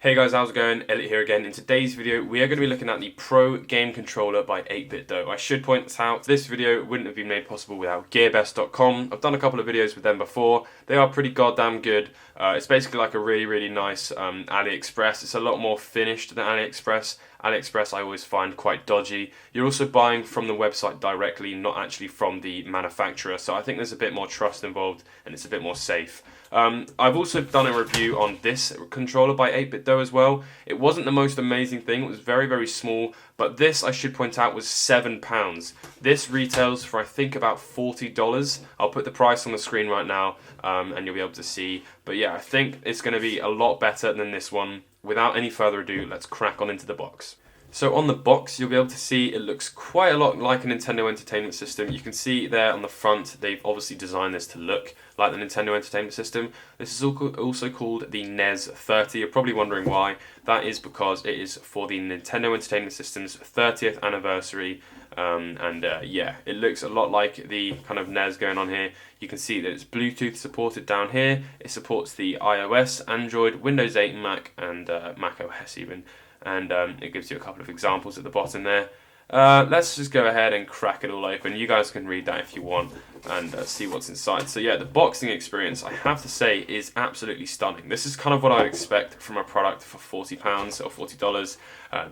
Hey guys, how's it going? Elliot here again. In today's video, we are going to be looking at the Pro Game Controller by 8Bitdo. I should point out, this video wouldn't have been made possible without gearbest.com. I've done a couple of videos with them before. They are pretty goddamn good. It's basically like a really nice AliExpress. It's a lot more finished than AliExpress. AliExpress I always find quite dodgy. You're also buying from the website directly, not actually from the manufacturer. So I think there's a bit more trust involved and it's a bit more safe. I've also done a review on this controller by 8Bitdo as well. It wasn't the most amazing thing, it was very small, but this, I should point out, was £7. This retails for I think about $40. I'll put the price on the screen right now and you'll be able to see. But yeah, I think it's going to be a lot better than this one. Without any further ado, let's crack on into the box. So on the box, you'll be able to see it looks quite a lot like a Nintendo Entertainment System. You can see there on the front, they've obviously designed this to look like the Nintendo Entertainment System. This is also called the NES 30. You're probably wondering why. That is because it is for the Nintendo Entertainment System's 30th anniversary. Yeah, it looks a lot like the kind of NES going on here. You can see that it's Bluetooth supported down here. It supports the iOS, Android, Windows 8, Mac, and Mac OS even. And it gives you a couple of examples at the bottom there. Let's just go ahead and crack it all open. You guys can read that if you want and see what's inside. So yeah, the boxing experience, I have to say, is absolutely stunning. This is kind of what I'd expect from a product for £40 or $40.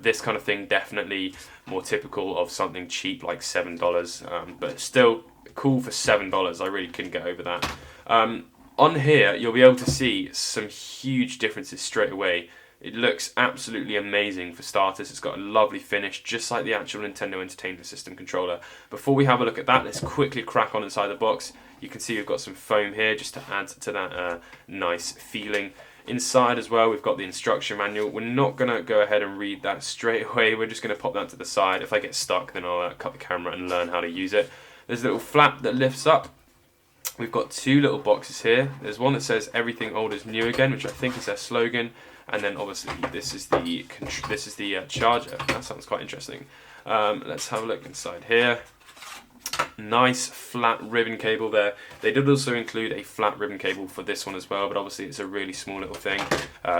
This kind of thing definitely more typical of something cheap like $7, but still cool for $7. I really couldn't get over that. On here, you'll be able to see some huge differences straight away. It looks absolutely amazing for starters. It's got a lovely finish, just like the actual Nintendo Entertainment System controller. Before we have a look at that, let's quickly crack on inside the box. You can see we've got some foam here just to add to that nice feeling. Inside as well, we've got the instruction manual. We're not going to go ahead and read that straight away. We're just going to pop that to the side. If I get stuck, then I'll cut the camera and learn how to use it. There's a little flap that lifts up. We've got two little boxes here. There's one that says "Everything Old is New Again," which I think is their slogan. And then obviously this is the charger. That sounds quite interesting. Let's have a look inside here. Nice flat ribbon cable there. They did also include a flat ribbon cable for this one as well, but obviously it's a really small little thing.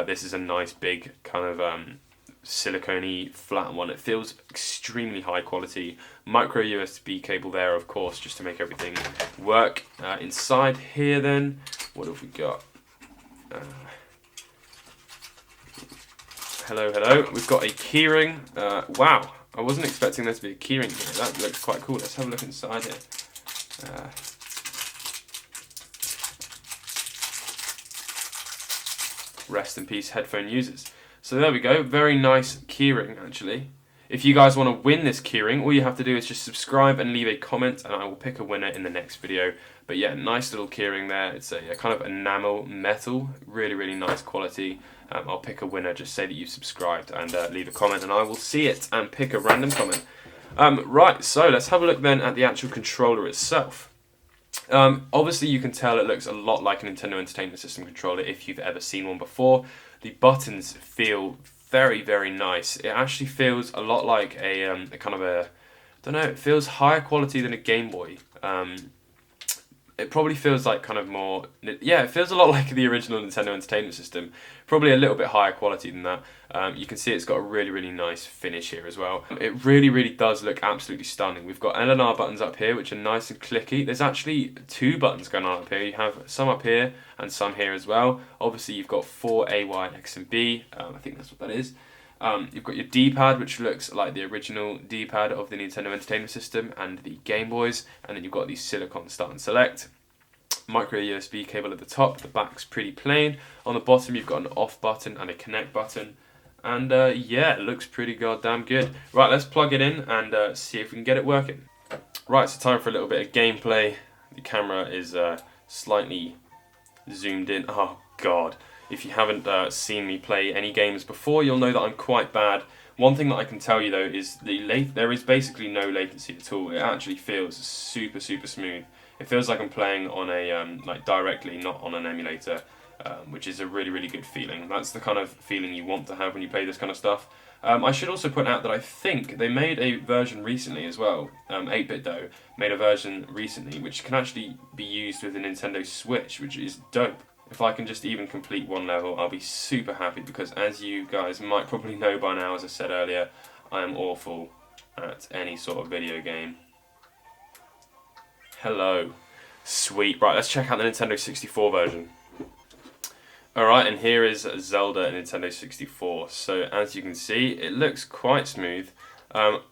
This is a nice big kind of silicone-y flat one. It feels extremely high quality. Micro USB cable there, of course, just to make everything work. Inside here then, what have we got? Hello. We've got a keyring. Wow, I wasn't expecting there to be a keyring here. That looks quite cool. Let's have a look inside here. Rest in peace, headphone users. So there we go. Very nice keyring, actually. If you guys want to win this keyring, all you have to do is just subscribe and leave a comment, and I will pick a winner in the next video. But yeah, nice little keyring there. It's a kind of enamel metal, really nice quality. I'll pick a winner. Just say that you subscribed and leave a comment, and I will see it and pick a random comment. Right, so let's have a look then at the actual controller itself. Obviously, you can tell it looks a lot like a Nintendo Entertainment System controller if you've ever seen one before. The buttons feel very nice. It actually feels a lot like a kind of a, I don't know, it feels higher quality than a Game Boy. It probably feels like kind of more, yeah, it feels a lot like the original Nintendo Entertainment System. Probably a little bit higher quality than that. You can see it's got a really nice finish here as well. It really does look absolutely stunning. We've got L and R buttons up here, which are nice and clicky. There's actually two buttons going on up here. You have some up here and some here as well. Obviously, you've got 4 A, Y, X, and B. I think that's what that is. You've got your D-pad, which looks like the original D-pad of the Nintendo Entertainment System and the Game Boys, and then you've got the silicone start and select. Micro USB cable at the top, the back's pretty plain. On the bottom you've got an off button and a connect button, and yeah, it looks pretty goddamn good. Right, let's plug it in and see if we can get it working. Right, so time for a little bit of gameplay. The camera is slightly zoomed in. Oh god. If you haven't seen me play any games before, you'll know that I'm quite bad. One thing that I can tell you though is there is basically no latency at all. It actually feels super smooth. It feels like I'm playing on a like directly, not on an emulator, which is a really good feeling. That's the kind of feeling you want to have when you play this kind of stuff. I should also point out that I think they made a version recently as well. 8Bitdo made a version recently which can actually be used with the Nintendo Switch, which is dope. If I can just even complete one level, I'll be super happy, because as you guys might probably know by now, as I said earlier, I am awful at any sort of video game. Hello. Sweet. Right, let's check out the Nintendo 64 version. Alright, and here is Zelda Nintendo 64. So as you can see, it looks quite smooth.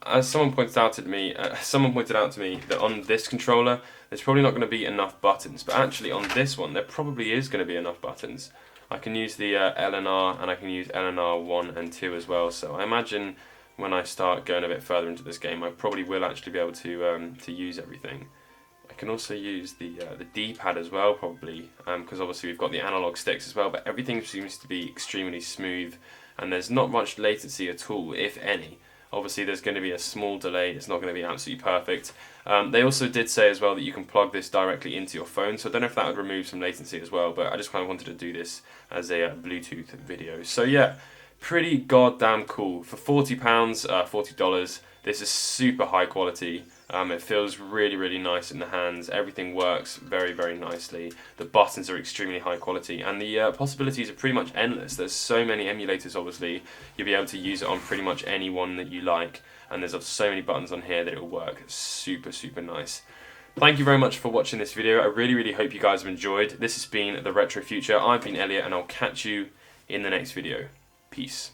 As someone pointed out to me, that on this controller, there's probably not going to be enough buttons, but actually on this one, there probably is going to be enough buttons. I can use the L and R, and I can use L and R 1 and 2 as well, so I imagine when I start going a bit further into this game, I probably will actually be able to use everything. I can also use the D-pad as well, probably, because obviously we've got the analog sticks as well, but everything seems to be extremely smooth, and there's not much latency at all, if any. Obviously there's going to be a small delay, it's not going to be absolutely perfect. They also did say as well that you can plug this directly into your phone, so I don't know if that would remove some latency as well, but I just kind of wanted to do this as a Bluetooth video. So yeah, pretty goddamn cool. For £40, $40, this is super high quality. It feels really, really nice in the hands. Everything works very, very nicely. The buttons are extremely high quality, and the possibilities are pretty much endless. There's so many emulators, obviously. You'll be able to use it on pretty much any one that you like, and there's so many buttons on here that it will work. It's super, super nice. Thank you very much for watching this video. I really, really hope you guys have enjoyed. This has been The Retro Future. I've been Elliot, and I'll catch you in the next video. Peace.